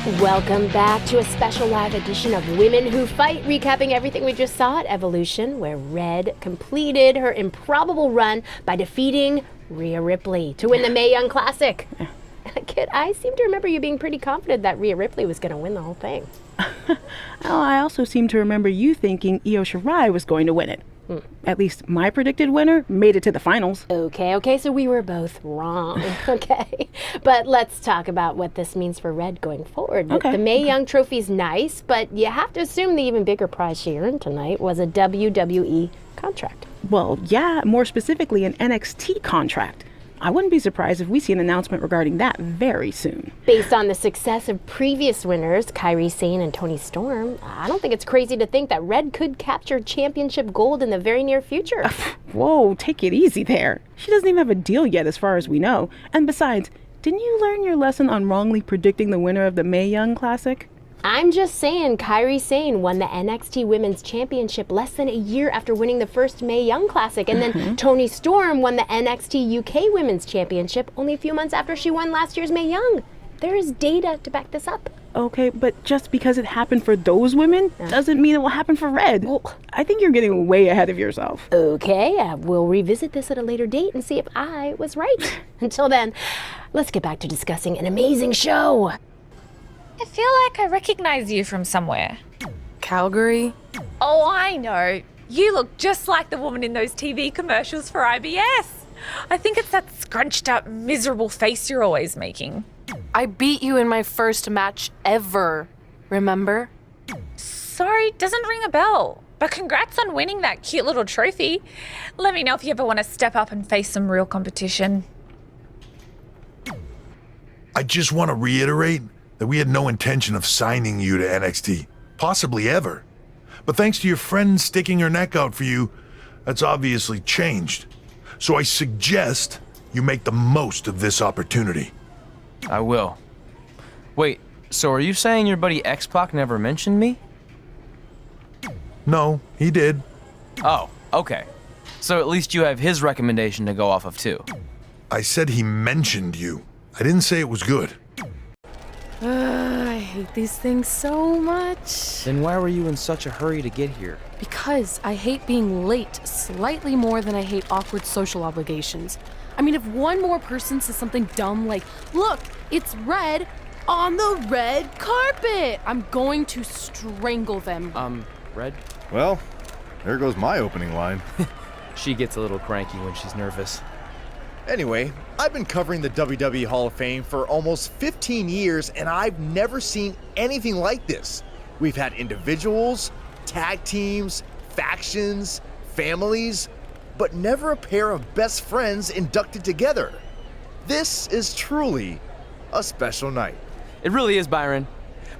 Welcome back to a special live edition of Women Who Fight, recapping everything we just saw at Evolution, where Red completed her improbable run by defeating Rhea Ripley to win the Mae Young Classic. Kid, I seem to remember you being pretty confident that Rhea Ripley was going to win the whole thing. I also seem to remember you thinking Io Shirai was going to win it. At least my predicted winner made it to the finals. Okay, so we were both wrong. Okay, but let's talk about what this means for Red going forward. Okay. The Mae Young Trophy's nice, but you have to assume the even bigger prize she earned tonight was a WWE contract. Well, yeah, more specifically an NXT contract. I wouldn't be surprised if we see an announcement regarding that very soon. Based on the success of previous winners, Kairi Sane and Toni Storm, I don't think it's crazy to think that Red could capture championship gold in the very near future. Whoa, take it easy there. She doesn't even have a deal yet as far as we know. And besides, didn't you learn your lesson on wrongly predicting the winner of the Mae Young Classic? I'm just saying, Kairi Sane won the NXT Women's Championship less than a year after winning the first Mae Young Classic, and then Toni Storm won the NXT UK Women's Championship only a few months after she won last year's Mae Young. There is data to back this up. Okay, but just because it happened for those women doesn't mean it will happen for Red. Well, I think you're getting way ahead of yourself. Okay, we'll revisit this at a later date and see if I was right. Until then, let's get back to discussing an amazing show. I feel like I recognize you from somewhere. Calgary? Oh, I know. You look just like the woman in those TV commercials for IBS. I think it's that scrunched up, miserable face you're always making. I beat you in my first match ever. Remember? Sorry, doesn't ring a bell. But congrats on winning that cute little trophy. Let me know if you ever want to step up and face some real competition. I just want to reiterate that we had no intention of signing you to NXT, possibly ever. But thanks to your friend sticking her neck out for you, that's obviously changed. So I suggest you make the most of this opportunity. I will. Wait, so are you saying your buddy X-Pac never mentioned me? No, he did. Oh, okay. So at least you have his recommendation to go off of too. I said he mentioned you. I didn't say it was good. I hate these things so much. Then why were you in such a hurry to get here? Because I hate being late slightly more than I hate awkward social obligations. I mean, if one more person says something dumb like, look, it's Red on the red carpet, I'm going to strangle them. Red? Well, there goes my opening line. She gets a little cranky when she's nervous. Anyway, I've been covering the WWE Hall of Fame for almost 15 years, and I've never seen anything like this. We've had individuals, tag teams, factions, families, but never a pair of best friends inducted together. This is truly a special night. It really is, Byron.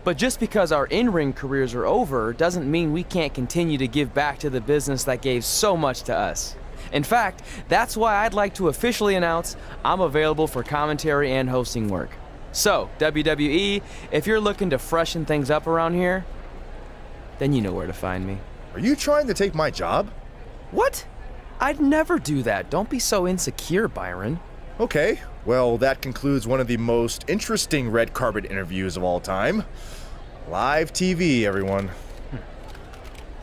But just because our in-ring careers are over doesn't mean we can't continue to give back to the business that gave so much to us. In fact, that's why I'd like to officially announce I'm available for commentary and hosting work. So, WWE, if you're looking to freshen things up around here, then you know where to find me. Are you trying to take my job? What? I'd never do that. Don't be so insecure, Byron. Okay, well, that concludes one of the most interesting red carpet interviews of all time. Live TV, everyone.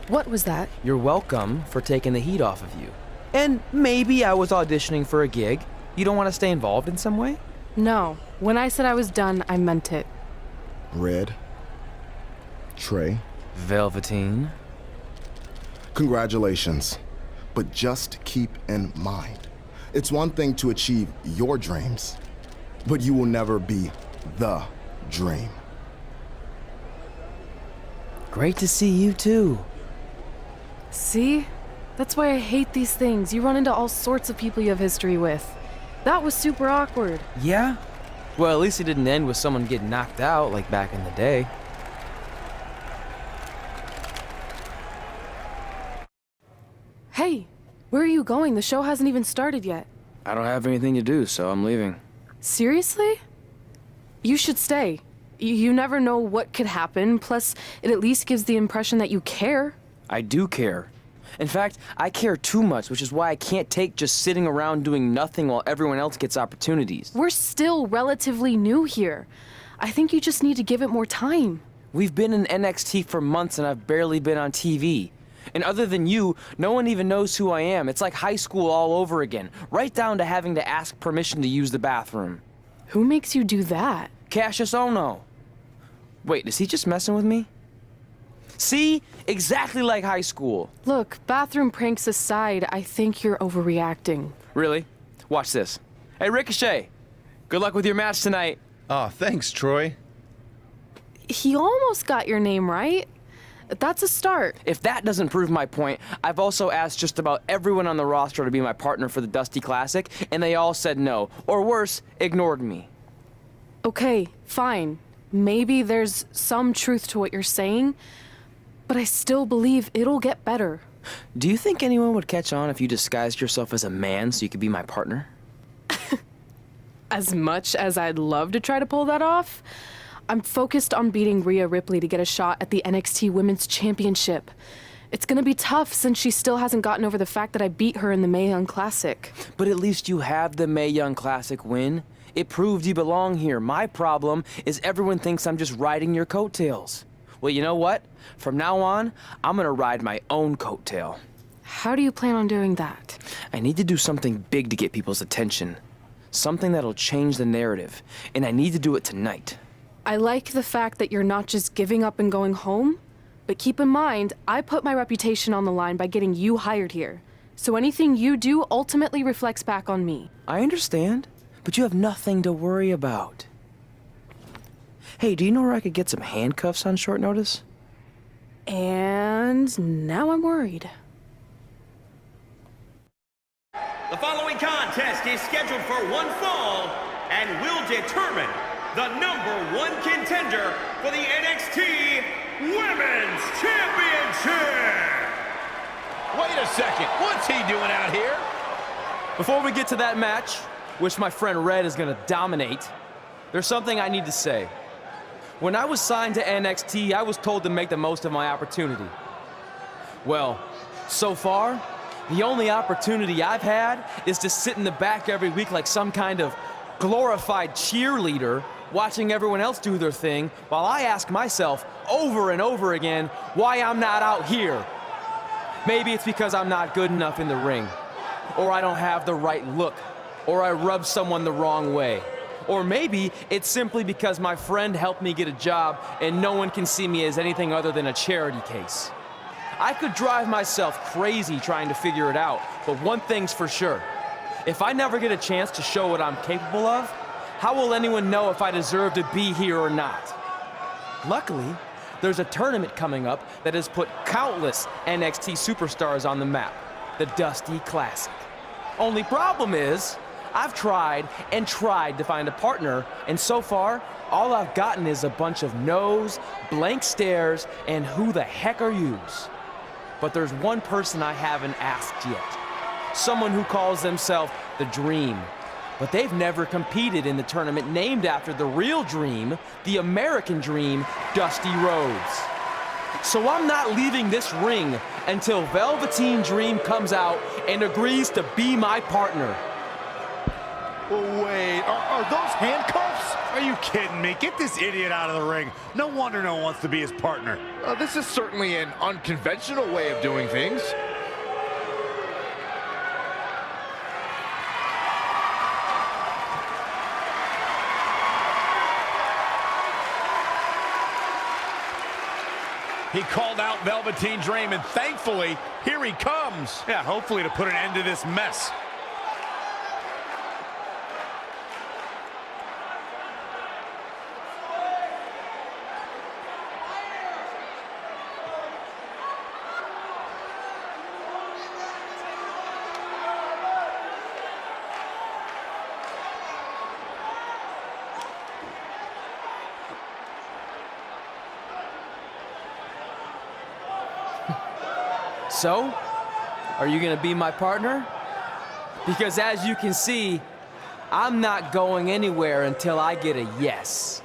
What was that? You're welcome for taking the heat off of you. And maybe I was auditioning for a gig. You don't want to stay involved in some way? No, when I said I was done, I meant it. Red, Trey, Velveteen. congratulations. But just keep in mind, it's one thing to achieve your dreams, but you will never be the dream. Great to see you too. See? That's why I hate these things. You run into all sorts of people you have history with. That was super awkward. Yeah? Well, at least it didn't end with someone getting knocked out like back in the day. Hey, where are you going? The show hasn't even started yet. I don't have anything to do, so I'm leaving. Seriously? You should stay. You never know what could happen, plus it at least gives the impression that you care. I do care. In fact, I care too much, which is why I can't take just sitting around doing nothing while everyone else gets opportunities. We're still relatively new here. I think you just need to give it more time. We've been in NXT for months and I've barely been on TV. And other than you, no one even knows who I am. It's like high school all over again, right down to having to ask permission to use the bathroom. Who makes you do that? Cassius Ohno. Wait, is he just messing with me? See? Exactly like high school. Look, bathroom pranks aside, I think you're overreacting. Really? Watch this. Hey, Ricochet. Good luck with your match tonight. Aw, thanks, Troy. He almost got your name right. That's a start. If that doesn't prove my point, I've also asked just about everyone on the roster to be my partner for the Dusty Classic, and they all said no. Or worse, ignored me. Okay, fine. Maybe there's some truth to what you're saying, but I still believe it'll get better. Do you think anyone would catch on if you disguised yourself as a man so you could be my partner? As much as I'd love to try to pull that off, I'm focused on beating Rhea Ripley to get a shot at the NXT Women's Championship. It's gonna be tough since she still hasn't gotten over the fact that I beat her in the Mae Young Classic. But at least you have the Mae Young Classic win. It proved you belong here. My problem is everyone thinks I'm just riding your coattails. Well, you know what? From now on, I'm gonna ride my own coattail. How do you plan on doing that? I need to do something big to get people's attention. Something that'll change the narrative. And I need to do it tonight. I like the fact that you're not just giving up and going home, but keep in mind, I put my reputation on the line by getting you hired here. So anything you do ultimately reflects back on me. I understand, but you have nothing to worry about. Hey, do you know where I could get some handcuffs on short notice? And now I'm worried. The following contest is scheduled for one fall and will determine the #1 contender for the NXT Women's Championship! Wait a second, what's he doing out here? Before we get to that match, which my friend Red is gonna dominate, there's something I need to say. When I was signed to NXT, I was told to make the most of my opportunity. Well, so far, the only opportunity I've had is to sit in the back every week like some kind of glorified cheerleader, watching everyone else do their thing, while I ask myself over and over again why I'm not out here. Maybe it's because I'm not good enough in the ring, or I don't have the right look, or I rub someone the wrong way. Or maybe it's simply because my friend helped me get a job and no one can see me as anything other than a charity case. I could drive myself crazy trying to figure it out, but one thing's for sure. If I never get a chance to show what I'm capable of, how will anyone know if I deserve to be here or not? Luckily, there's a tournament coming up that has put countless NXT superstars on the map, the Dusty Classic. Only problem is, I've tried and tried to find a partner, and so far, all I've gotten is a bunch of no's, blank stares, and who the heck are yous? But there's one person I haven't asked yet. Someone who calls themselves the Dream. But they've never competed in the tournament named after the real Dream, the American Dream, Dusty Rhodes. So I'm not leaving this ring until Velveteen Dream comes out and agrees to be my partner. Wait, are those handcuffs? Are you kidding me? Get this idiot out of the ring. No wonder no one wants to be his partner. This is certainly an unconventional way of doing things. He called out Velveteen Dream, and thankfully, here he comes. Yeah, hopefully to put an end to this mess. So, are you gonna be my partner? Because as you can see, I'm not going anywhere until I get a yes.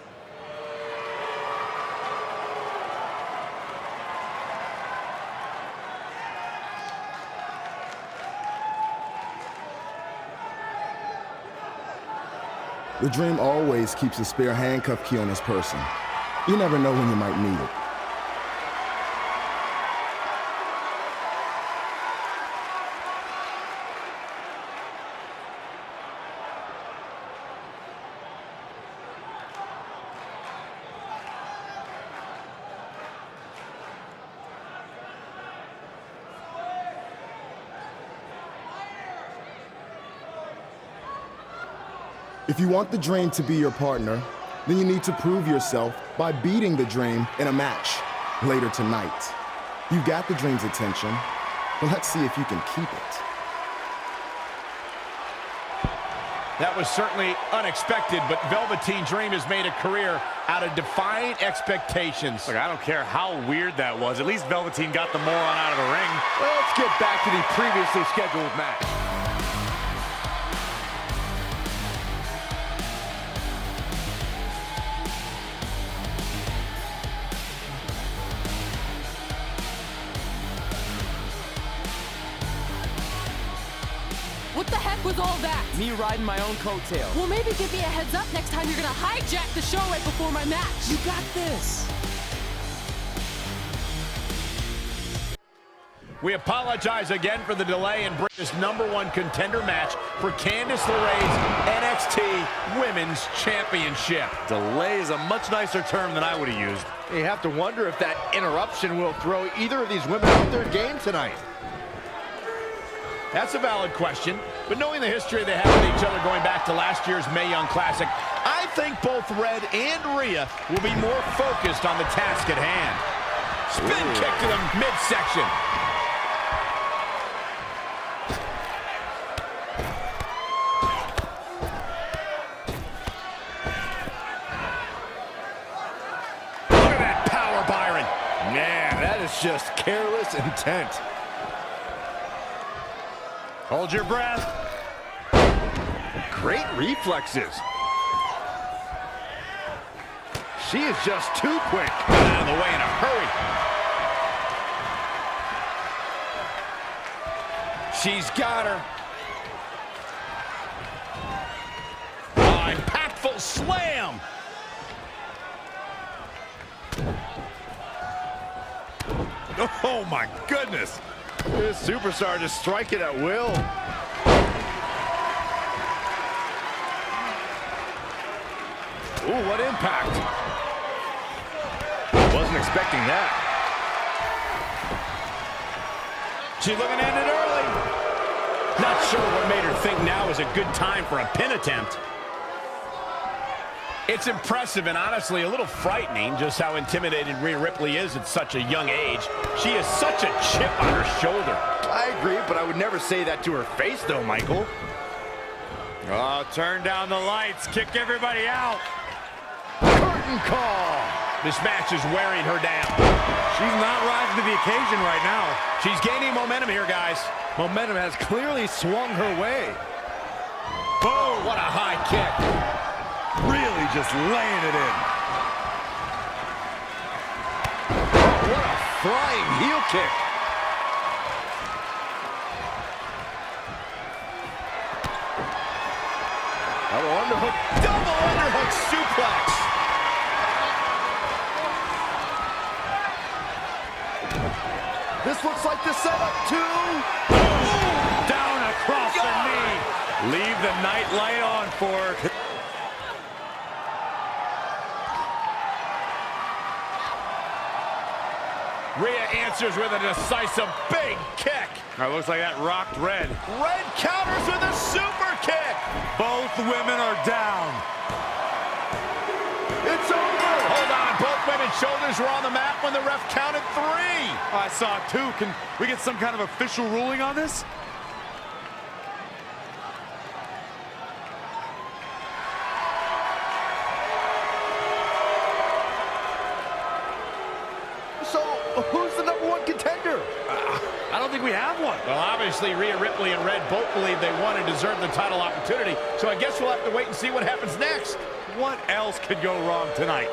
The Dream always keeps a spare handcuff key on his person. You never know when you might need it. If you want the Dream to be your partner, then you need to prove yourself by beating the Dream in a match later tonight. You've got the Dream's attention, but let's see if you can keep it. That was certainly unexpected, but Velveteen Dream has made a career out of defying expectations. Look, I don't care how weird that was. At least Velveteen got the moron out of the ring. Well, let's get back to the previously scheduled match. What the heck was all that? Me riding my own coattail. Well, maybe give me a heads up next time you're gonna hijack the show right before my match. You got this. We apologize again for the delay and bring this #1 contender match for Candice LeRae's NXT Women's Championship. Delay is a much nicer term than I would have used. You have to wonder if that interruption will throw either of these women out their game tonight. That's a valid question, but knowing the history they have with each other going back to last year's Mae Young Classic, I think both Red and Rhea will be more focused on the task at hand. Spin kick to the midsection. Look at that power, Byron. Man, that is just careless intent. Hold your breath. Great reflexes. She is just too quick. Out of the way in a hurry. She's got her. Oh, impactful slam. Oh my goodness. This superstar just striking at will. Ooh, what impact. Wasn't expecting that. She's looking to end it early. Not sure what made her think now is a good time for a pin attempt. It's impressive and honestly a little frightening just how intimidating Rhea Ripley is at such a young age. She has such a chip on her shoulder. I agree, but I would never say that to her face, though, Michael. Oh, turn down the lights. Kick everybody out. Curtain call. This match is wearing her down. She's not rising to the occasion right now. She's gaining momentum here, guys. Momentum has clearly swung her way. Boom, what a high kick. Really just laying it in. Oh, what a flying heel kick. Double underhook. Double underhook suplex. This looks like the setup too. Down across the knee. Leave the night light on for her. Rhea answers with a decisive big kick. It looks like that rocked Red. Red counters with a super kick. Both women are down. It's over. Hold on. Both women's shoulders were on the mat when the ref counted 3. I saw it too. Can we get some kind of official ruling on this? So, who's the #1 contender? I don't think we have one. Well, obviously, Rhea Ripley and Red both believe they won and deserve the title opportunity, so I guess we'll have to wait and see what happens next. What else could go wrong tonight?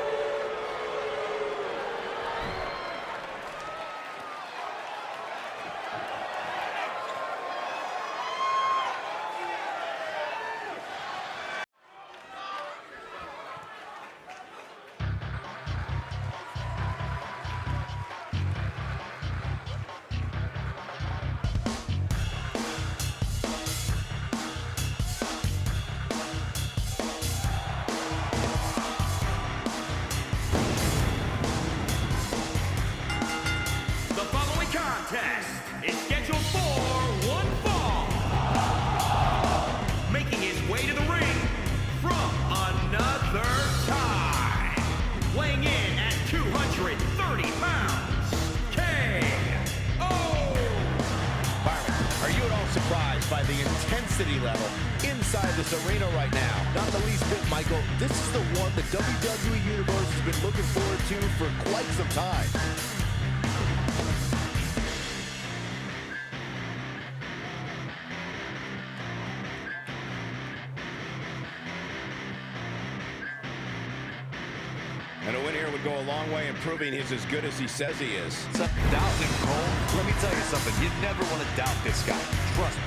level inside this arena right now. Not the least bit, Michael. This is the one the WWE Universe has been looking forward to for quite some time. And a win here would go a long way in proving he's as good as he says he is. Doubt him, Cole. Let me tell you something. You never want to doubt this guy. Trust me.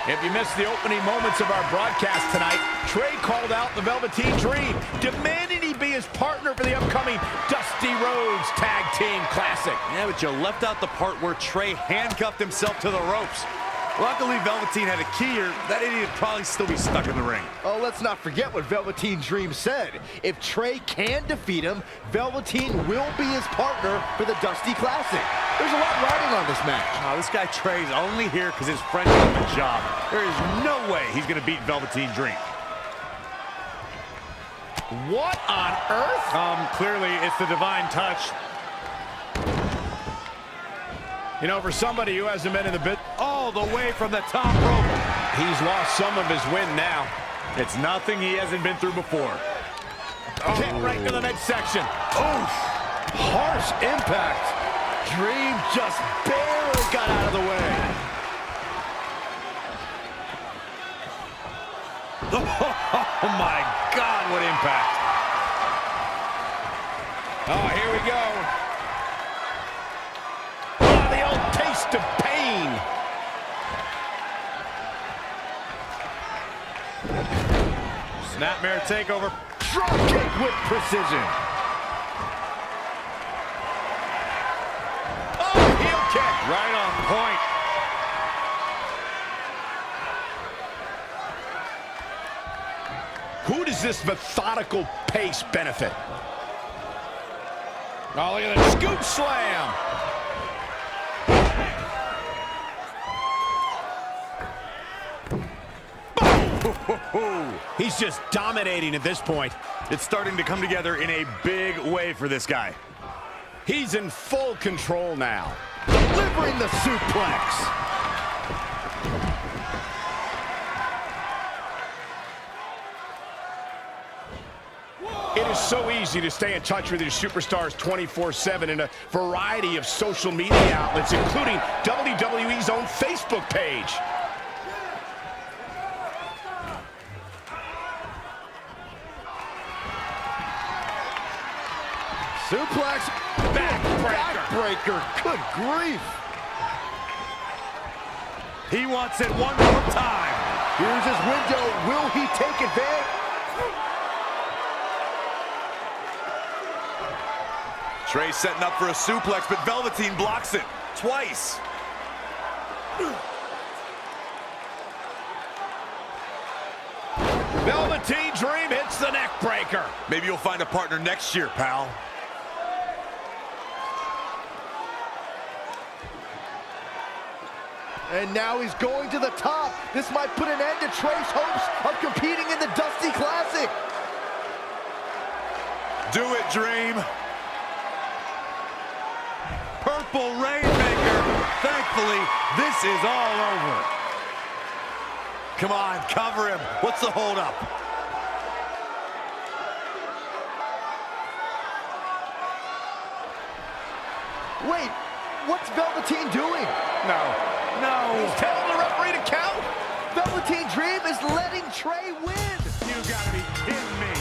If you missed the opening moments of our broadcast tonight, Trey called out the Velveteen Dream, demanding he be his partner for the upcoming Dusty Rhodes Tag Team Classic. Yeah, but you left out the part where Trey handcuffed himself to the ropes. Luckily, Velveteen had a key, or that idiot would probably still be stuck in the ring. Oh, let's not forget what Velveteen Dream said. If Trey can defeat him, Velveteen will be his partner for the Dusty Classic. There's a lot riding on this match. Oh, this guy Trey's only here because his friend got the job. There is no way he's going to beat Velveteen Dream. What on earth? Clearly, it's the divine touch. You know, for somebody who hasn't been in the bit All the way from the top rope. He's lost some of his wind now. it's nothing he hasn't been through before. Kick right to the midsection. Oof. Harsh impact. Dream just barely got out of the way. Oh my God, what impact. Oh, here we go. Oh, the old taste of pain. Snapmare takeover. Drop kick with precision. Oh, heel kick. Right on point. Who does this methodical pace benefit? Oh, look at that scoop slam. He's just dominating at this point. It's starting to come together in a big way for this guy. He's in full control now. Delivering the suplex. It is so easy to stay in touch with your superstars 24/7 in a variety of social media outlets, including WWE's own Facebook page. Suplex, backbreaker. Good grief. He wants it one more time. Here's his window. Will he take advantage? Trey setting up for a suplex, but Velveteen blocks it twice. Velveteen Dream hits the neck breaker. Maybe you'll find a partner next year, pal. And now he's going to the top. This might put an end to Trey's hopes of competing in the Dusty Classic. Do it, Dream. Purple Rainmaker. Thankfully, this is all over. Come on, cover him. What's the holdup? Wait, what's Velveteen doing? No. He's telling the referee to count. Velveteen Dream is letting Trey win. You gotta be kidding me.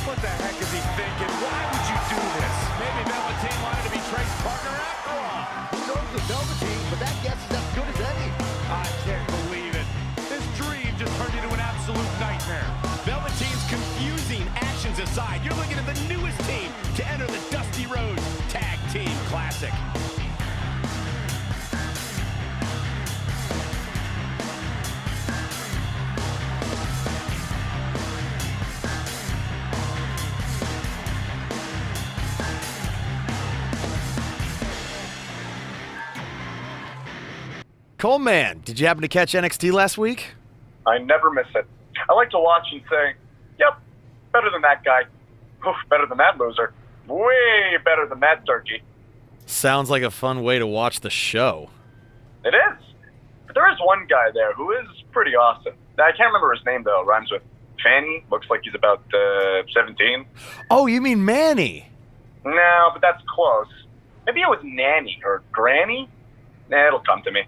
What the heck is he thinking? Why would you do this? Maybe Velveteen wanted to be Trey's partner after all. Who knows with Velveteen, but that guess is as good as any. I can't believe it. This dream just turned into an absolute nightmare. Velveteen's confusing actions aside, you're looking at the newest team to enter the Dusty Rhodes Tag Team Classic. Coleman, did you happen to catch NXT last week? I never miss it. I like to watch and say, yep, better than that guy. Oof, better than that loser. Way better than that turkey. Sounds like a fun way to watch the show. It is. But there is one guy there who is pretty awesome. I can't remember his name, though. Rhymes with Fanny. Looks like he's about 17. Oh, you mean Manny? No, but that's close. Maybe it was Nanny or Granny? Nah, it'll come to me.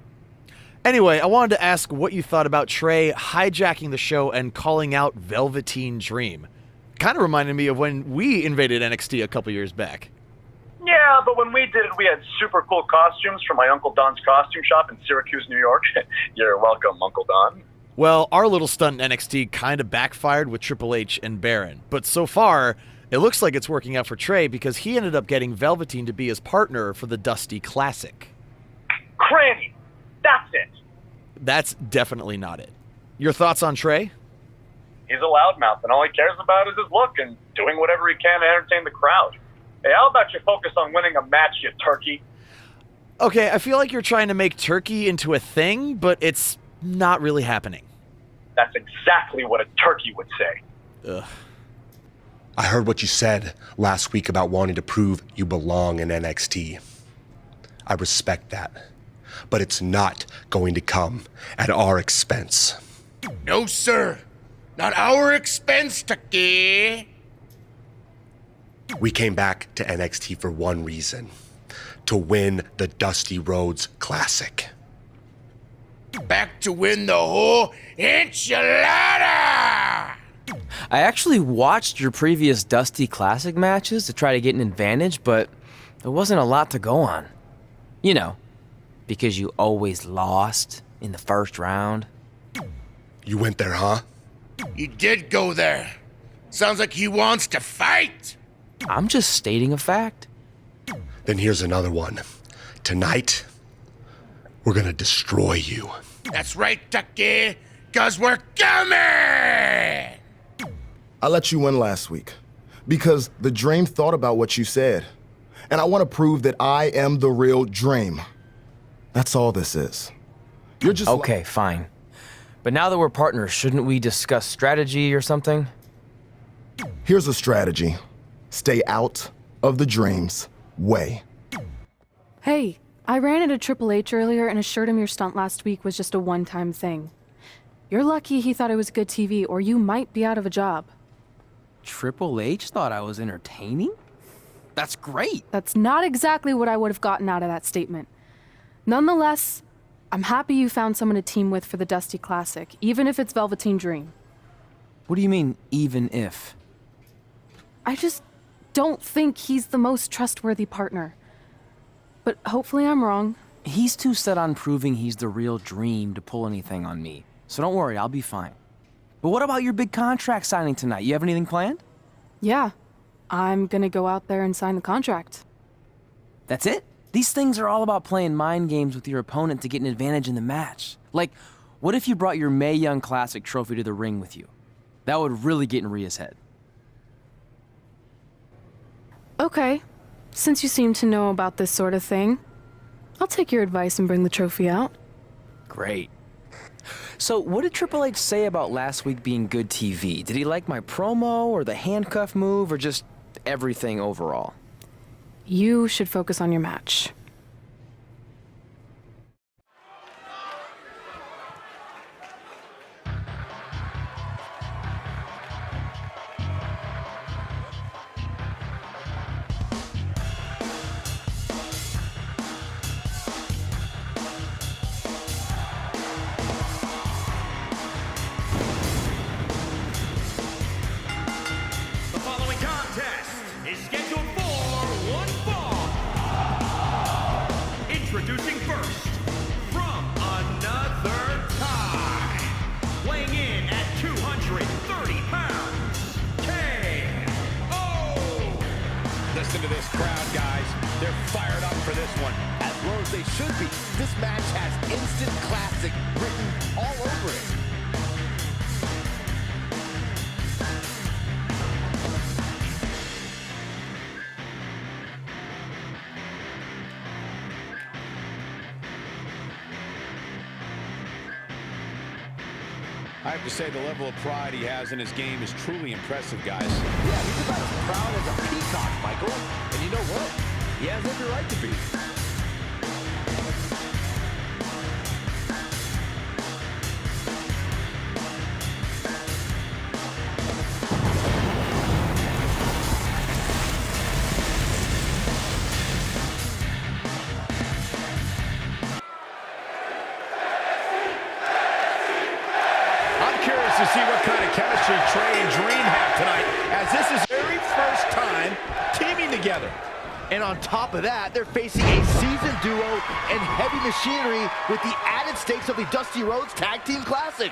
Anyway, I wanted to ask what you thought about Trey hijacking the show and calling out Velveteen Dream. Kind of reminded me of when we invaded NXT a couple years back. Yeah, but when we did it, we had super cool costumes from my Uncle Don's costume shop in Syracuse, New York. You're welcome, Uncle Don. Well, our little stunt in NXT kind of backfired with Triple H and Baron. But so far, it looks like it's working out for Trey because he ended up getting Velveteen to be his partner for the Dusty Classic. Cranny! That's it! That's definitely not it. Your thoughts on Trey? He's a loudmouth, and all he cares about is his look and doing whatever he can to entertain the crowd. Hey, how about you focus on winning a match, you turkey? Okay, I feel like you're trying to make turkey into a thing, but it's not really happening. That's exactly what a turkey would say. Ugh. I heard what you said last week about wanting to prove you belong in NXT. I respect that. But it's not going to come at our expense. No, sir. Not our expense, Turkey. We came back to NXT for one reason. To win the Dusty Rhodes Classic. Back to win the whole enchilada! I actually watched your previous Dusty Classic matches to try to get an advantage, but there wasn't a lot to go on. You know, because you always lost in the first round. You went there, huh? You did go there. Sounds like he wants to fight. I'm just stating a fact. Then here's another one. Tonight, we're gonna destroy you. That's right, Tucky, 'cause we're coming! I let you win last week because the Dream thought about what you said. And I want to prove that I am the real Dream. That's all this is. You're just okay, fine. But now that we're partners, shouldn't we discuss strategy or something? Here's a strategy. Stay out of the Dream's way. Hey, I ran into Triple H earlier and assured him your stunt last week was just a one-time thing. You're lucky he thought it was good TV, or you might be out of a job. Triple H thought I was entertaining? That's great. That's not exactly what I would have gotten out of that statement. Nonetheless, I'm happy you found someone to team with for the Dusty Classic, even if it's Velveteen Dream. What do you mean, even if? I just don't think he's the most trustworthy partner. But hopefully I'm wrong. He's too set on proving he's the real Dream to pull anything on me. So don't worry, I'll be fine. But what about your big contract signing tonight? You have anything planned? Yeah, I'm gonna go out there and sign the contract. That's it? These things are all about playing mind games with your opponent to get an advantage in the match. Like, what if you brought your Mae Young Classic trophy to the ring with you? That would really get in Rhea's head. Okay, since you seem to know about this sort of thing, I'll take your advice and bring the trophy out. Great. So, what did Triple H say about last week being good TV? Did he like my promo, or the handcuff move, or just everything overall? You should focus on your match. Introducing first, from another time, weighing in at 230 pounds, K.O. Listen to this crowd, guys. They're fired up for this one. As low as they should be. This match has instant classic written all over it. I have to say the level of pride he has in his game is truly impressive, guys. Yeah, he's about as proud as a peacock, Michael. And you know what? He has every right to be. To see what kind of chemistry Trey and Dream have tonight, as this is their very first time teaming together. And on top of that, they're facing a seasoned duo and heavy machinery with the added stakes of the Dusty Rhodes Tag Team Classic.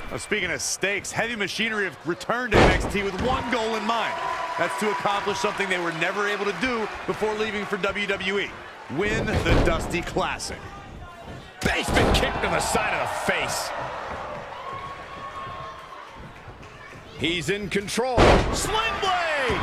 Well, speaking of stakes, Heavy Machinery have returned to NXT with one goal in mind. That's to accomplish something they were never able to do before leaving for WWE. Win the Dusty Classic. Basement kick to the side of the face. He's in control. Sling blade!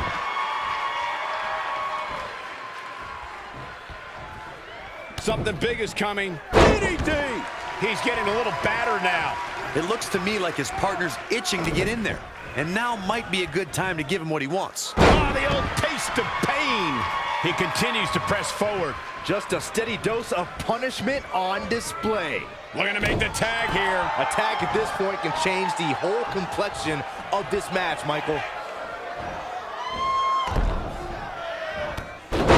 Something big is coming. DDT! He's getting a little battered now. It looks to me like his partner's itching to get in there. And now might be a good time to give him what he wants. Oh, the old taste of pain. He continues to press forward. Just a steady dose of punishment on display. Looking to make the tag here. A tag at this point can change the whole complexion of this match, Michael.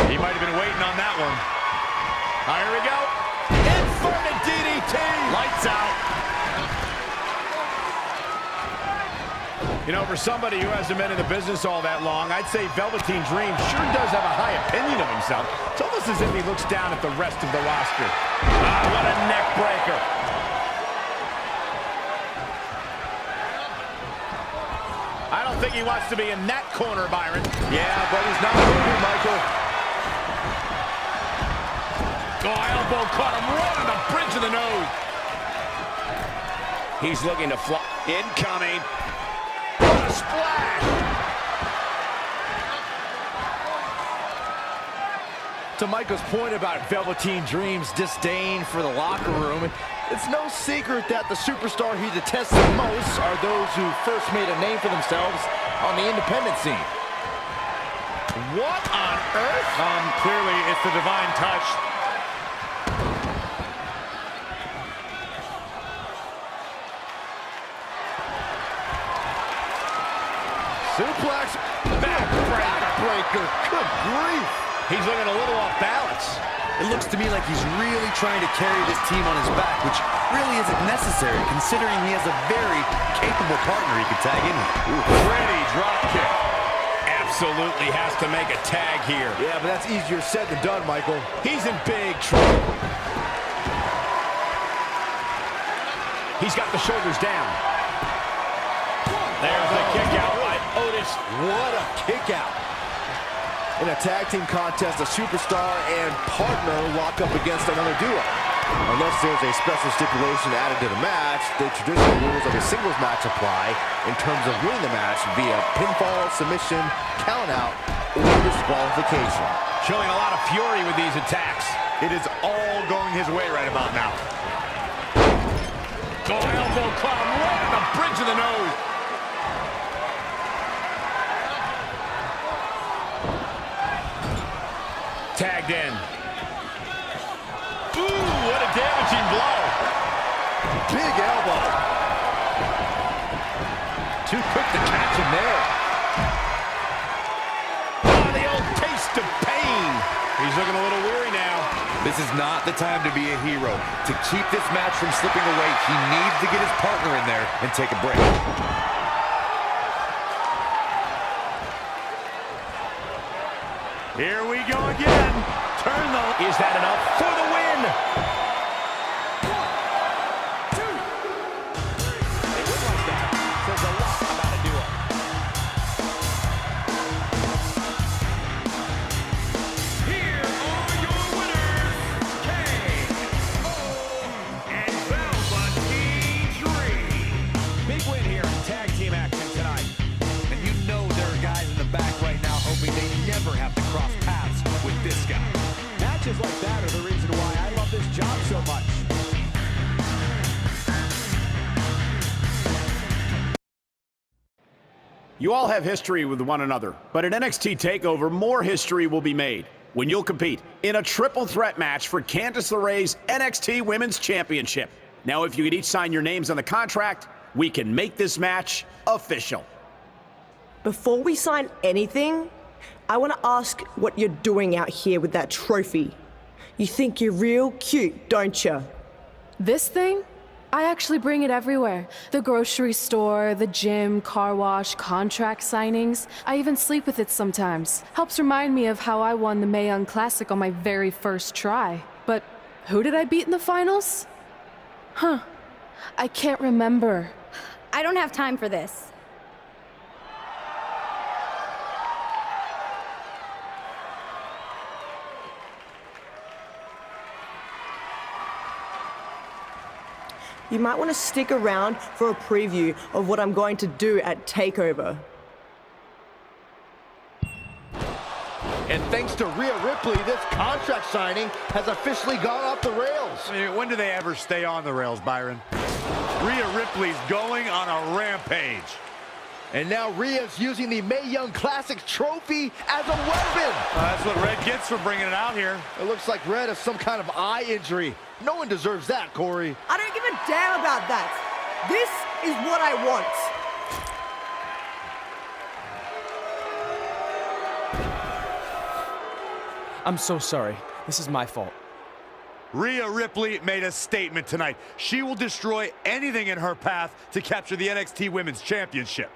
He might have been waiting on that one. Here we go. Inverted DDT. Lights out. You know, for somebody who hasn't been in the business all that long, I'd say Velveteen Dream sure does have a high opinion of himself. It's almost as if he looks down at the rest of the roster. What a neck breaker. I don't think he wants to be in that corner, Byron. Yeah, but he's not moving, Michael. Elbow caught him right on the bridge of the nose. He's looking to fly. Incoming. What a splash! To Michael's point about Velveteen Dream's disdain for the locker room, it's no secret that the superstar he detests the most are those who first made a name for themselves on the independent scene. What on earth? Clearly it's the divine touch. Suplex, backbreaker, good grief. He's looking a little off balance. It looks to me like he's really trying to carry this team on his back, which really isn't necessary considering he has a very capable partner he could tag in with. Ready drop kick. Absolutely has to make a tag here. Yeah, but that's easier said than done, Michael. He's in big trouble. He's got the shoulders down. There's the kick out by Otis. What a kick out. In a tag team contest, a superstar and partner lock up against another duo. Unless there's a special stipulation added to the match, the traditional rules of a singles match apply in terms of winning the match via pinfall, submission, countout, or disqualification. Showing a lot of fury with these attacks. It is all going his way right about now. Elbow caught him right on the bridge of the nose. Tagged in. Ooh, what a damaging blow. Big elbow. Too quick to catch him there. Oh, the old taste of pain. He's looking a little weary now. This is not the time to be a hero. To keep this match from slipping away, he needs to get his partner in there and take a break. Here we go again. Turn the... Is that enough for the win? 1, 2, 3. A win like that says a lot about a duo. Here are your winners, KO and Velveteen Dream. Big win here in tag team action tonight. And you know there are guys in the back right now hoping they never have to cross paths with this guy. Matches like that are the reason why I love this job so much. You all have history with one another, but at NXT TakeOver, more history will be made when you'll compete in a triple threat match for Candice LeRae's NXT Women's Championship. Now, if you could each sign your names on the contract, we can make this match official. Before we sign anything, I want to ask what you're doing out here with that trophy. You think you're real cute, don't you? This thing? I actually bring it everywhere. The grocery store, the gym, car wash, contract signings. I even sleep with it sometimes. Helps remind me of how I won the Mae Young Classic on my very first try. But who did I beat in the finals? I can't remember. I don't have time for this. You might want to stick around for a preview of what I'm going to do at TakeOver. And thanks to Rhea Ripley, this contract signing has officially gone off the rails. I mean, when do they ever stay on the rails, Byron? Rhea Ripley's going on a rampage. And now Rhea's using the Mae Young Classic trophy as a weapon. That's what Red gets for bringing it out here. It looks like Red has some kind of eye injury. No one deserves that, Corey. I don't give a damn about that. This is what I want. I'm so sorry. This is my fault. Rhea Ripley made a statement tonight. She will destroy anything in her path to capture the NXT Women's Championship.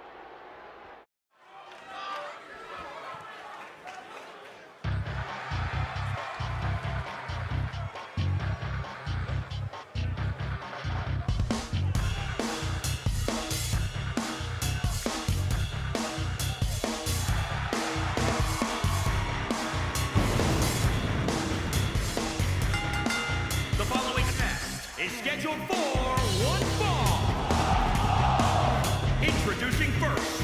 Scheduled for one fall. Introducing first,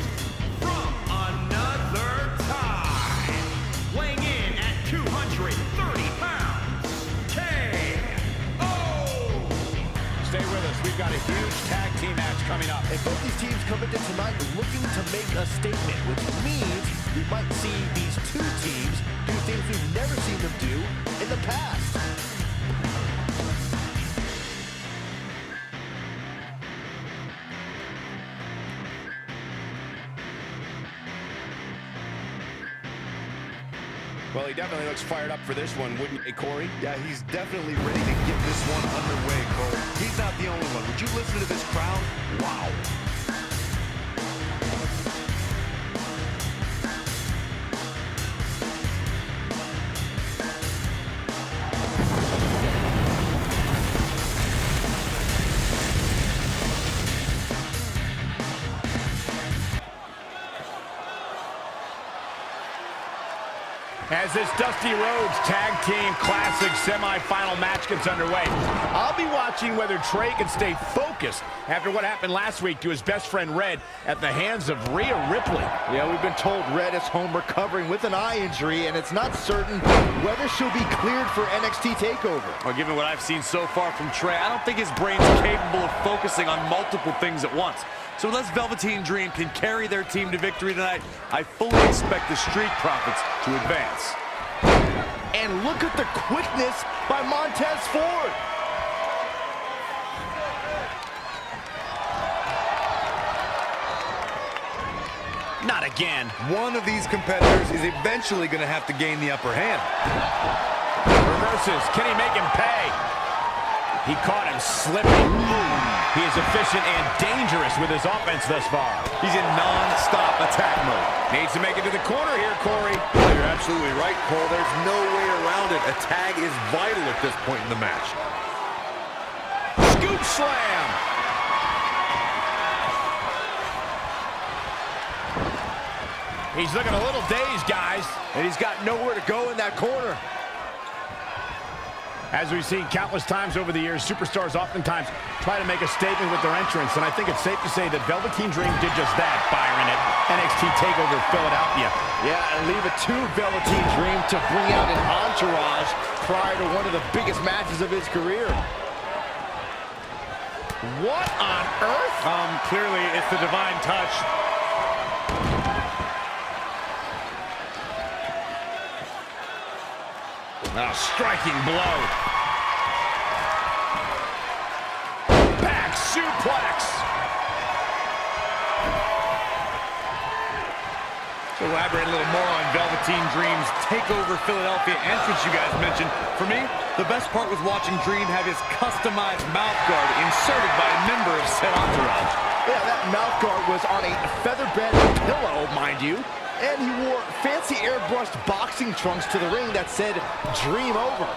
from another time, weighing in at 230 pounds, KO. Stay with us. We've got a huge tag team match coming up. And both these teams come into tonight looking to make a statement, which means we might see these two teams do things we've never seen them do in the past. Well, he definitely looks fired up for this one, wouldn't you, Corey? Yeah, he's definitely ready to get this one underway, Cole. He's not the only one. Would you listen to this crowd? Wow. As this Dusty Rhodes Tag Team Classic semifinal match gets underway, I'll be watching whether Trey can stay focused after what happened last week to his best friend Red at the hands of Rhea Ripley. Yeah, we've been told Red is home recovering with an eye injury, and it's not certain whether she'll be cleared for NXT TakeOver. Well, given what I've seen so far from Trey, I don't think his brain's capable of focusing on multiple things at once. So unless Velveteen Dream can carry their team to victory tonight, I fully expect the Street Profits to advance. And look at the quickness by Montez Ford. Not again. One of these competitors is eventually going to have to gain the upper hand. Reverses. Can he make him pay? He caught him slipping. He is efficient and dangerous with his offense thus far. He's in non-stop attack mode. Needs to make it to the corner here, Corey. Well, you're absolutely right, Cole. There's no way around it. A tag is vital at this point in the match. Scoop slam. He's looking a little dazed, guys. And he's got nowhere to go in that corner. As we've seen countless times over the years, superstars oftentimes try to make a statement with their entrance, and I think it's safe to say that Velveteen Dream did just that, Byron, at NXT TakeOver Philadelphia. Yeah, and leave it to Velveteen Dream to bring out an entourage prior to one of the biggest matches of his career. What on earth? Clearly it's the divine touch. A striking blow. Back suplex. To elaborate a little more on Velveteen Dream's TakeOver Philadelphia entrance you guys mentioned, for me, the best part was watching Dream have his customized mouth guard inserted by a member of said entourage. Yeah, that mouth guard was on a feather-bed pillow, mind you, and he wore fancy airbrushed boxing trunks to the ring that said Dream Over.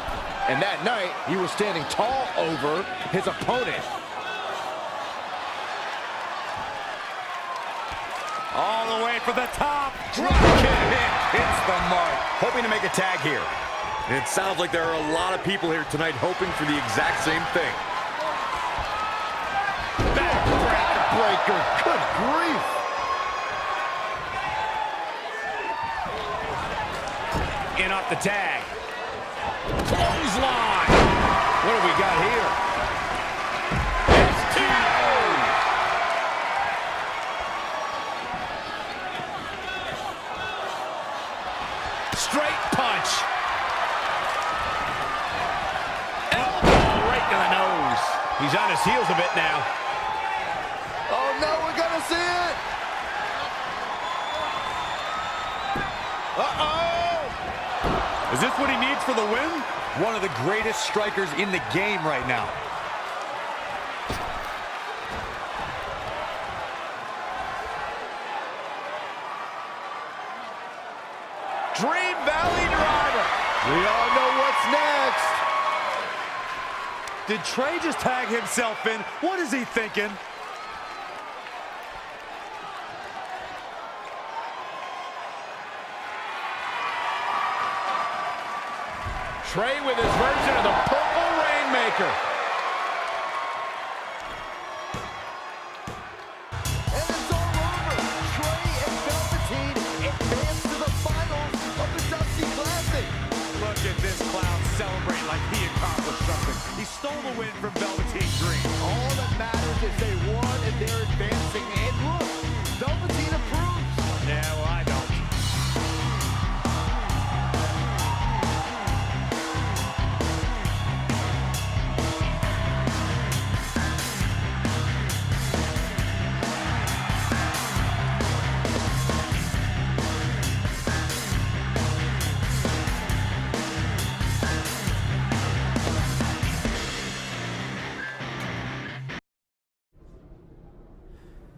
And that night, he was standing tall over his opponent. All the way for the top. Drop kick hits the mark. Hoping to make a tag here. And it sounds like there are a lot of people here tonight hoping for the exact same thing. Backbreaker, good grief. In off the tag. Clothesline. What do we got here? Straight punch. Elbow right to the nose. He's on his heels a bit now. Oh no, we're gonna see it. Uh-oh. Is this what he needs for the win? One of the greatest strikers in the game right now. Dream Valley Driver. We all know what's next. Did Trey just tag himself in? What is he thinking? Trey with his version of the Purple Rainmaker. And it's all over. Trey and Velveteen advance to the finals of the Dusty Classic. Look at this clown celebrate like he accomplished something. He stole the win from Velveteen Dream. All that matters is they won and they're advancing. And look, Velveteen approves. Yeah, well, I don't.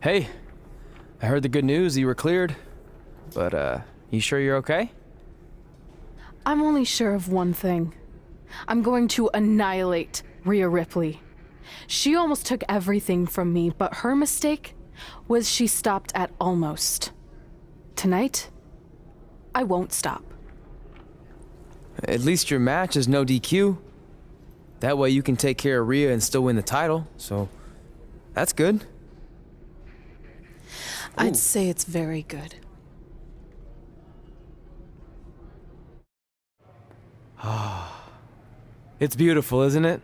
Hey, I heard the good news, you were cleared. But, you sure you're okay? I'm only sure of one thing. I'm going to annihilate Rhea Ripley. She almost took everything from me, but her mistake was she stopped at almost. Tonight, I won't stop. At least your match is no DQ. That way you can take care of Rhea and still win the title, so that's good. I'd say it's very good. It's beautiful, isn't it?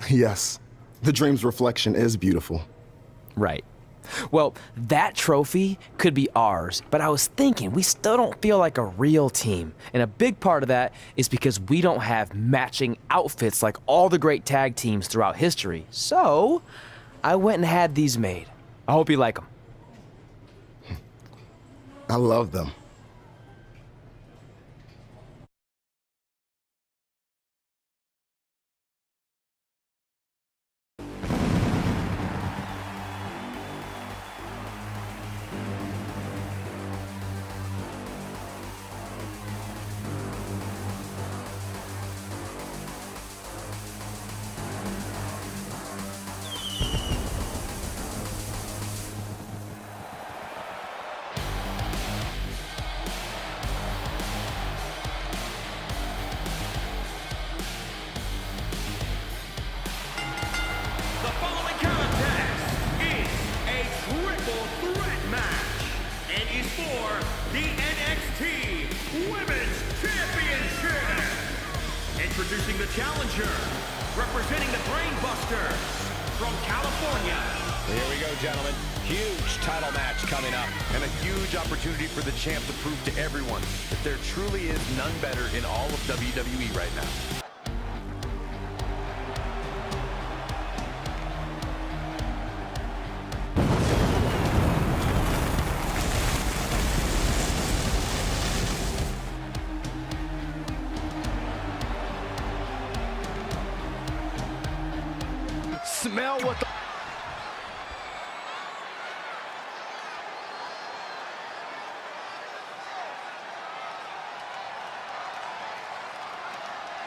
Yes, the Dream's reflection is beautiful. Right. Well, that trophy could be ours, but I was thinking we still don't feel like a real team. And a big part of that is because we don't have matching outfits like all the great tag teams throughout history. So, I went and had these made. I hope you like them. I love them. Introducing the challenger, representing the Brainbusters from California, Here we go, gentlemen. Huge title match coming up. And a huge opportunity for the champ to prove to everyone that there truly is none better in all of WWE right now. Smell what the...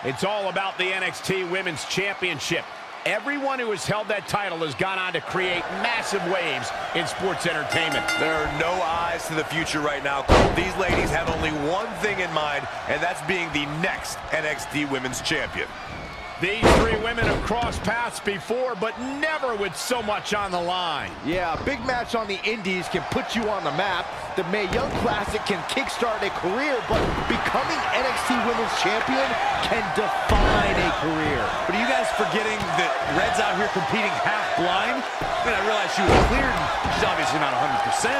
It's all about the NXT Women's Championship. Everyone who has held that title has gone on to create massive waves in sports entertainment. There are no eyes to the future right now, Cole. These ladies have only one thing in mind, and that's being the next NXT Women's Champion. These three women have crossed paths before, but never with so much on the line. Yeah, a big match on the Indies can put you on the map. The Mae Young Classic can kickstart a career, but becoming NXT Women's Champion can define a career. But are you guys forgetting that Red's out here competing half blind? I mean, I realize she was cleared, and she's obviously not 100%.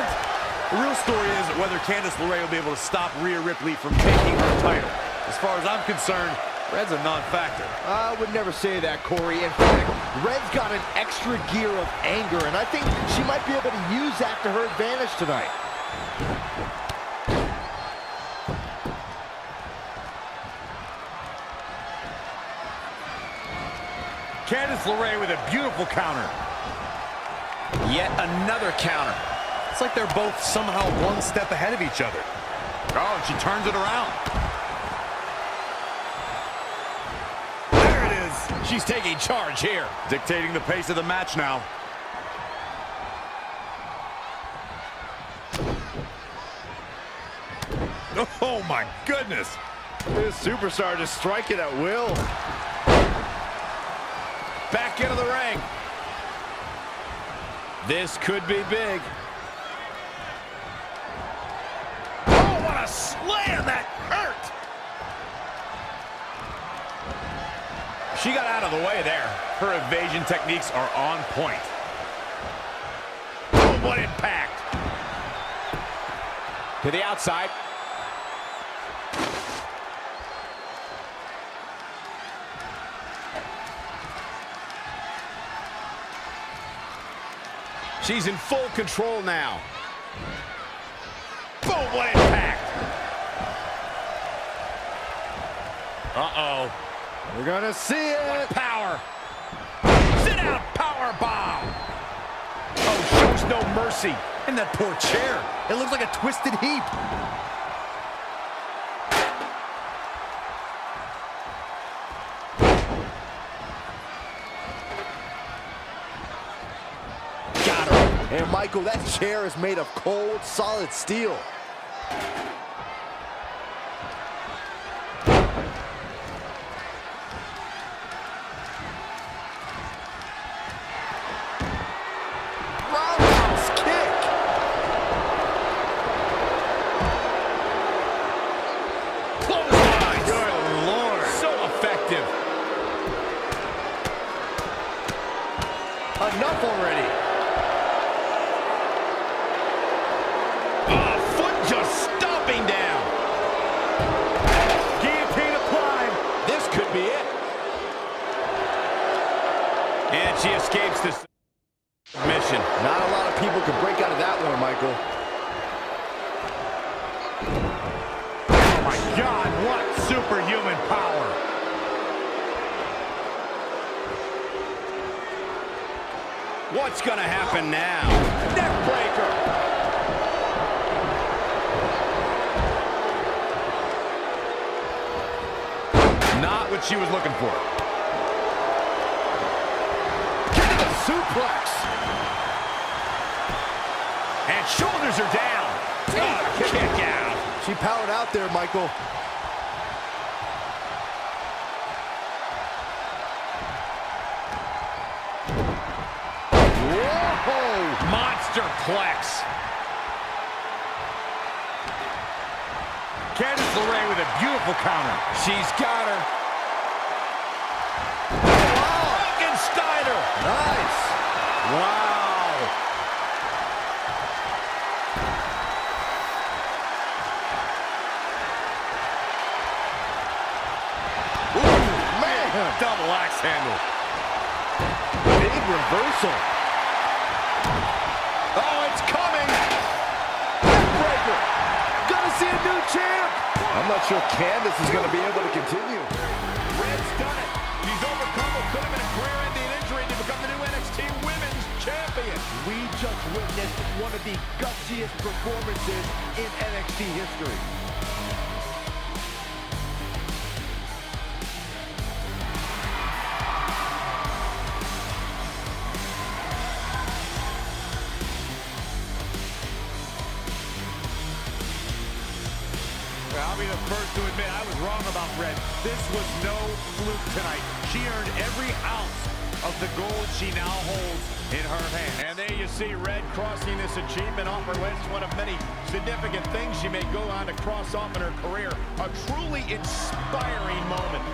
The real story is whether Candice LeRae will be able to stop Rhea Ripley from taking her title. As far as I'm concerned, Red's a non-factor. I would never say that, Corey. In fact, Red's got an extra gear of anger, and I think she might be able to use that to her advantage tonight. Candice LeRae with a beautiful counter. Yet another counter. It's like they're both somehow one step ahead of each other. Oh, and she turns it around. She's taking charge here. Dictating the pace of the match now. Oh my goodness. This superstar just striking at will. Back into the ring. This could be big. Oh, what a slam! That hurt! She got out of the way there. Her evasion techniques are on point. Oh, what impact! To the outside. She's in full control now. Boom, what impact! Uh-oh. We're gonna see it. What power! Sit down, power bomb! Oh, shows no mercy. And that poor chair. It looks like a twisted heap. Got her. And Michael, that chair is made of cold, solid steel. Enough already. Oh, foot just stomping down. Guillotine applied. This could be it. And she escapes this mission. Not a lot of people could break out of that one, Michael. Oh my God, what superhuman power. What's gonna happen now? Neck breaker. Not what she was looking for. Kick to the suplex. And shoulders are down. Oh, kick out. She powered out there, Michael. Monsterplex. Candice LeRae with a beautiful counter. She's got her. Frankensteiner. Nice. Wow. Double axe handle. Big reversal. Oh, it's coming. Neckbreaker. Gonna see a new champ. I'm not sure Candice is gonna be able to continue. Red's done it. She's overcome what could have been a career-ending injury to become the new NXT Women's Champion. We just witnessed one of the gutsiest performances in NXT history. I'll be the first to admit I was wrong about Red. This was no fluke tonight. She earned every ounce of the gold she now holds in her hand. And there you see Red crossing this achievement off her list. One of many significant things she may go on to cross off in her career. A truly inspiring moment.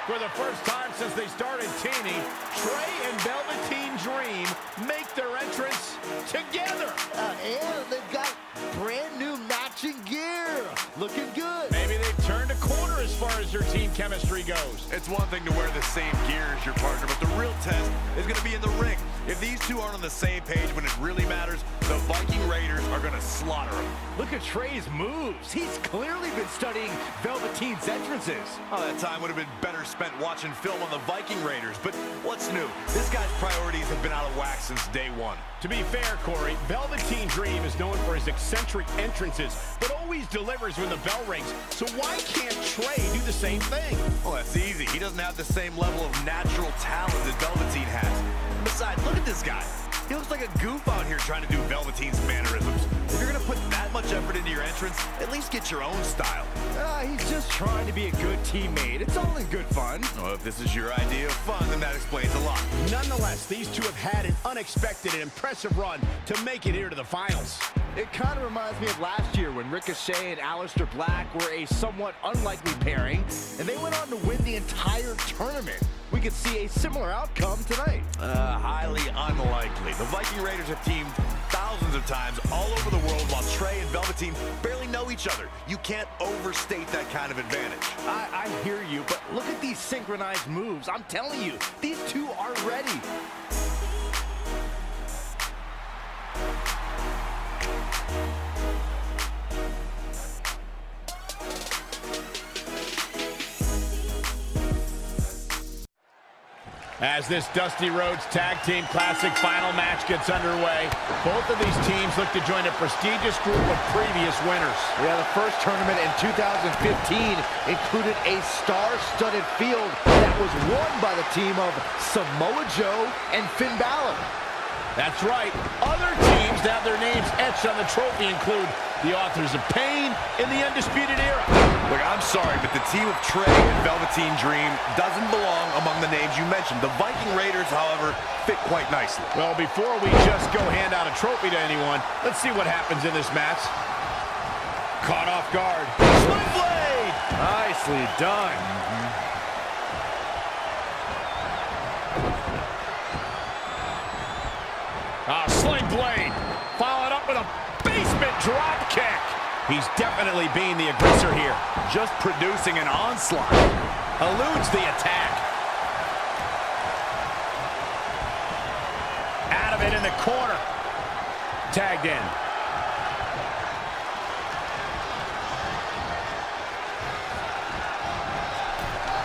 For the first time since they started teaming, Trey and Velveteen Dream make their entrance together. And they've got brand new matching gear. Looking good. Maybe they've turned a corner as far as their team chemistry goes. It's one thing to wear the same gear as your partner, but the real test is going to be in the ring. If these two aren't on the same page when it really matters, the Viking Raiders are going to slaughter them. Look at Trey's moves. He's clearly been studying Velveteen's entrances. Oh, that time would have been better spent watching film on the Viking Raiders. But what's new? This guy's priorities have been out of whack since day one. To be fair, Corey, Velveteen Dream is known for his eccentric entrances, but always delivers when the bell rings. So why can't Trey do the same thing? Well, that's easy. He doesn't have the same level of natural talent that Velveteen has. Besides, look at this guy. He looks like a goof out here trying to do Velveteen's mannerisms. If you're going to put that much effort into your entrance, at least get your own style. He's just trying to be a good teammate. It's all in good fun. Well, if this is your idea of fun, then that explains a lot. Nonetheless, these two have had an unexpected and impressive run to make it here to the finals. It kind of reminds me of last year when Ricochet and Aleister Black were a somewhat unlikely pairing, and they went on to win the entire tournament. We could see a similar outcome tonight. Highly unlikely. The Viking Raiders have teamed thousands of times all over the world while Trey and Velveteen barely know each other. You can't overstate that kind of advantage. I hear you, but look at these synchronized moves. I'm telling you, these two are ready. As this Dusty Rhodes Tag Team Classic final match gets underway, both of these teams look to join a prestigious group of previous winners. Yeah, the first tournament in 2015 included a star-studded field that was won by the team of Samoa Joe and Finn Balor. That's right. Other teams that have their names etched on the trophy include the Authors of Pain in the Undisputed Era. Look, I'm sorry, but the team of Trey and Velveteen Dream doesn't belong among the names you mentioned. The Viking Raiders, however, fit quite nicely. Well, before we just go hand out a trophy to anyone, let's see what happens in this match. Caught off guard. Sling blade! Nicely done. Sling blade. Followed up with a basement drop kick. He's definitely being the aggressor here. Just producing an onslaught. Eludes the attack. Out of it in the corner. Tagged in.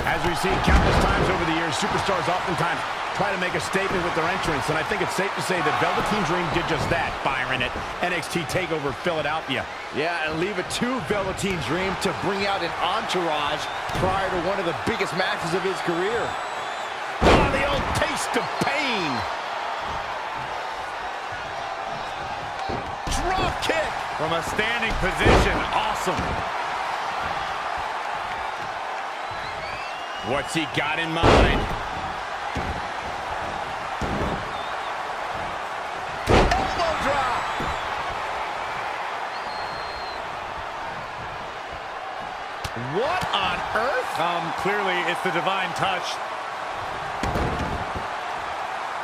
As we've seen countless times over the years, superstars oftentimes try to make a statement with their entrance, and I think it's safe to say that Velveteen Dream did just that, Byron, at NXT TakeOver Philadelphia. Yeah, and leave it to Velveteen Dream to bring out an entourage prior to one of the biggest matches of his career. Oh, the old taste of pain. Drop kick. From a standing position, awesome. What's he got in mind? Elbow drop. What on earth? Clearly it's the divine touch.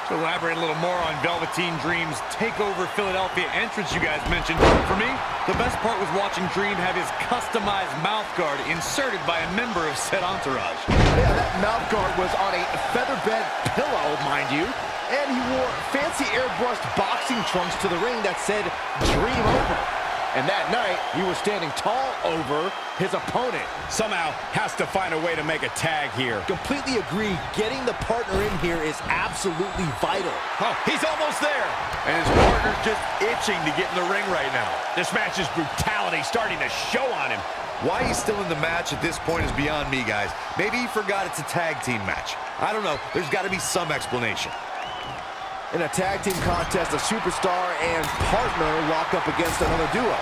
To elaborate a little more on Velveteen Dream's TakeOver Philadelphia entrance you guys mentioned, for me, the best part was watching Dream have his customized mouth guard inserted by a member of said entourage. Yeah, that mouth guard was on a featherbed pillow, mind you, and he wore fancy airbrushed boxing trunks to the ring that said Dream Over. And that night, he was standing tall over his opponent. Somehow has to find a way to make a tag here. Completely agree. Getting the partner in here is absolutely vital. Oh, he's almost there. And his partner's just itching to get in the ring right now. This match's brutality starting to show on him. Why he's still in the match at this point is beyond me, guys. Maybe he forgot it's a tag team match. I don't know. There's got to be some explanation. In a tag team contest, a superstar and partner lock up against another duo.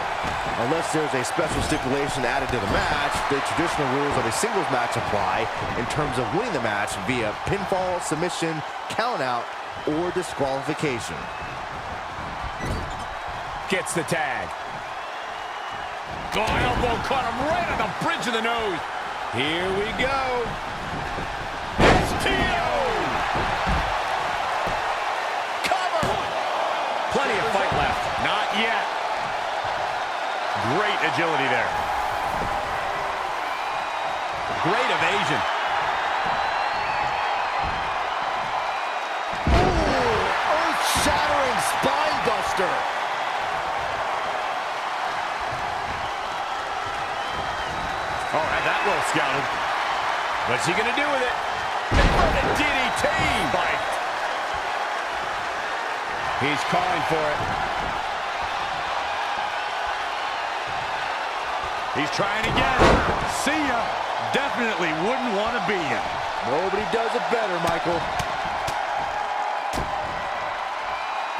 Unless there's a special stipulation added to the match, the traditional rules of a singles match apply in terms of winning the match via pinfall, submission, countout, or disqualification. Gets the tag. Oh, elbow caught him right on the bridge of the nose. Here we go. STO! Plenty of fight left. Not yet. Great agility there. Great evasion. Ooh, earth-shattering spine buster. All right, that well scouted. What's he gonna do with it? Inverted DDT. Fight. He's calling for it. He's trying again. See ya. Definitely wouldn't want to be him. Nobody does it better, Michael.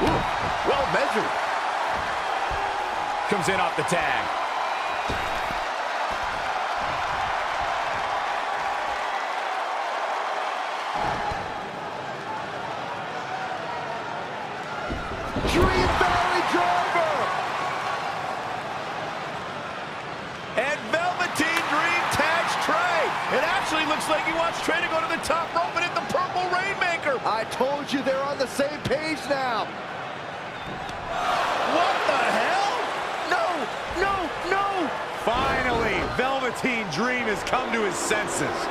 Ooh, well measured. Comes in off the tag. Dream Valley Driver! And Velveteen Dream tags Trey. It actually looks like he wants Trey to go to the top rope and hit the Purple Rainmaker. I told you they're on the same page now. What the hell? No, no, no! Finally, Velveteen Dream has come to his senses.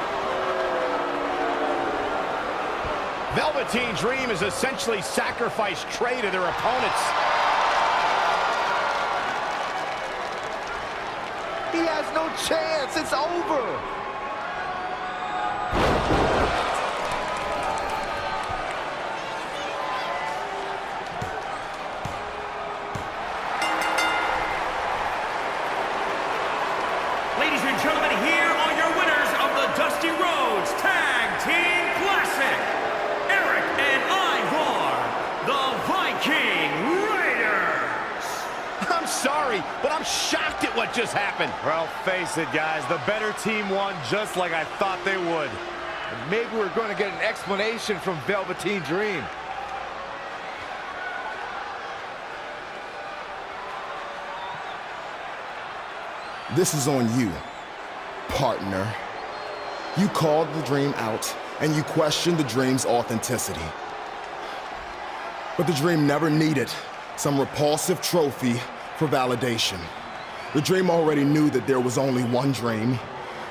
Velveteen Dream has essentially sacrificed Trey to their opponents. He has no chance. It's over. Ladies and gentlemen, here are your winners of the Dusty Rhodes Tag Team Classic. Eric and Ivar, the Viking Raiders. I'm sorry, but I'm shocked at what just happened. Well, face it, guys. The better team won just like I thought they would. Maybe we're going to get an explanation from Velveteen Dream. This is on you, partner. You called the Dream out, and you questioned the Dream's authenticity. But the Dream never needed some repulsive trophy for validation. The Dream already knew that there was only one Dream,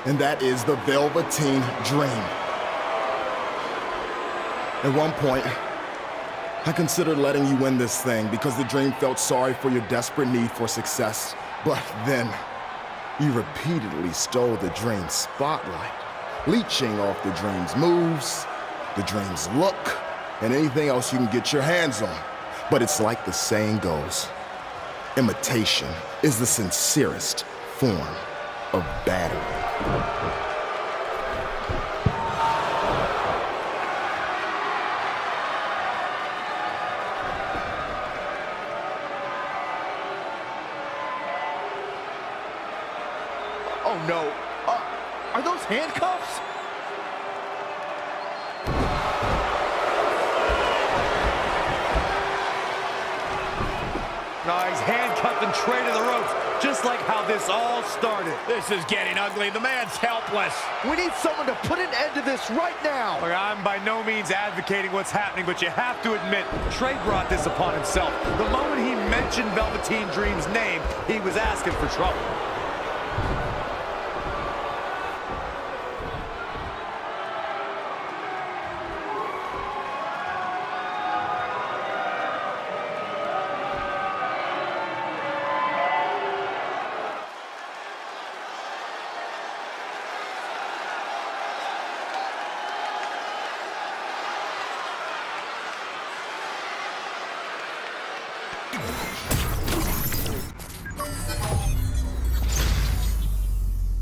and that is the Velveteen Dream. At one point, I considered letting you win this thing because the Dream felt sorry for your desperate need for success. But then, you repeatedly stole the Dream's spotlight, leeching off the Dream's moves, the Dream's look, and anything else you can get your hands on. But it's like the saying goes, imitation is the sincerest form of battery. Oh no, are those handcuffs? No, he's handcuffing Trey to the ropes. just like how this all started. This is getting ugly. The man's helpless. We need someone to put an end to this right now. Look, I'm by no means advocating what's happening, but you have to admit, Trey brought this upon himself. The moment he mentioned Velveteen Dream's name, he was asking for trouble.